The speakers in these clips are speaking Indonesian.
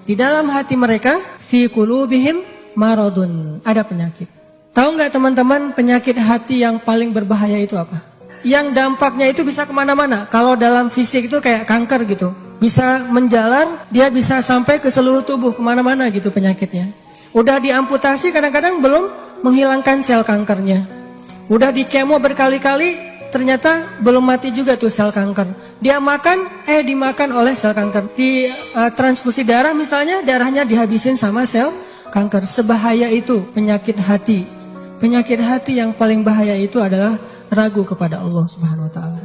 Di dalam hati mereka, fi qulubihim maradun, ada penyakit. Tahu nggak teman-teman penyakit hati yang paling berbahaya itu apa? Yang dampaknya itu bisa kemana-mana. Kalau dalam fisik itu kayak kanker gitu. Bisa menjalar, dia bisa sampai ke seluruh tubuh, kemana-mana gitu penyakitnya. Udah diamputasi kadang-kadang belum menghilangkan sel kankernya. Udah di kemo berkali-kali, ternyata belum mati juga tuh sel kanker. Dia makan, dimakan oleh sel kanker. Di transfusi darah misalnya, darahnya dihabisin sama sel kanker. Sebahaya itu penyakit hati. Penyakit hati yang paling bahaya itu adalah ragu kepada Allah Subhanahu wa taala.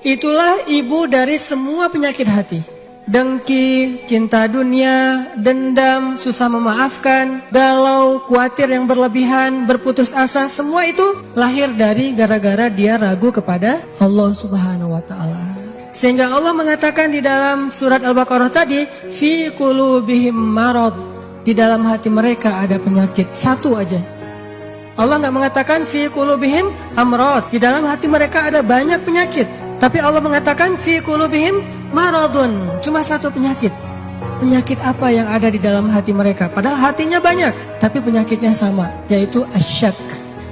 Itulah ibu dari semua penyakit hati. Dengki, cinta dunia, dendam, susah memaafkan, galau, khawatir yang berlebihan, berputus asa, semua itu lahir dari gara-gara dia ragu kepada Allah Subhanahu wa taala. Sehingga Allah mengatakan di dalam surat Al-Baqarah tadi, fi qulubihim marad, di dalam hati mereka ada penyakit, satu aja. Allah nggak mengatakan fi qulubihim amrad, di dalam hati mereka ada banyak penyakit. Tapi Allah mengatakan fi qulubihim maradun, cuma satu penyakit. Penyakit apa yang ada di dalam hati mereka? Padahal hatinya banyak, tapi penyakitnya sama, yaitu asyak.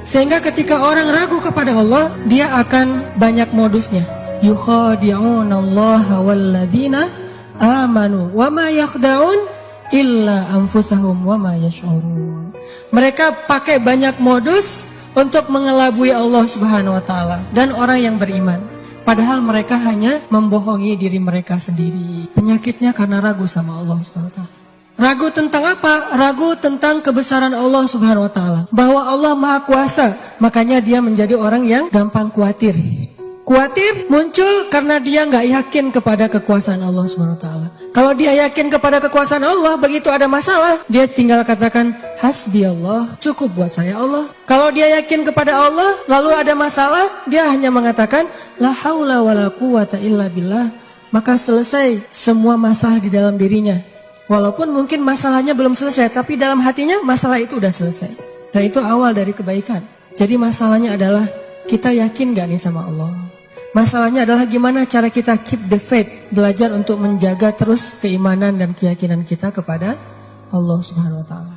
Sehingga ketika orang ragu kepada Allah, dia akan banyak modusnya. Yukhadi'unallaha walladzina amanu wa ma yakhda'un illa anfusahum wa ma yash'urun. Mereka pakai banyak modus untuk mengelabui Allah Subhanahu wa taala dan orang yang beriman. Padahal mereka hanya membohongi diri mereka sendiri. Penyakitnya karena ragu sama Allah Subhanahu wa taala. Ragu tentang apa? Ragu tentang kebesaran Allah Subhanahu wa taala. Bahwa Allah Maha Kuasa, makanya dia menjadi orang yang gampang khawatir. Khawatir muncul karena dia nggak yakin kepada kekuasaan Allah Subhanahu wa taala. Kalau dia yakin kepada kekuasaan Allah, begitu ada masalah, dia tinggal katakan hasbi Allah, cukup buat saya Allah. Kalau dia yakin kepada Allah, lalu ada masalah, dia hanya mengatakan la haula wala quwata illa billah, maka selesai semua masalah di dalam dirinya. Walaupun mungkin masalahnya belum selesai, tapi dalam hatinya masalah itu udah selesai. Dan itu awal dari kebaikan. Jadi masalahnya adalah kita yakin gak nih sama Allah? Masalahnya adalah gimana cara kita keep the faith, belajar untuk menjaga terus keimanan dan keyakinan kita kepada Allah Subhanahu wa taala.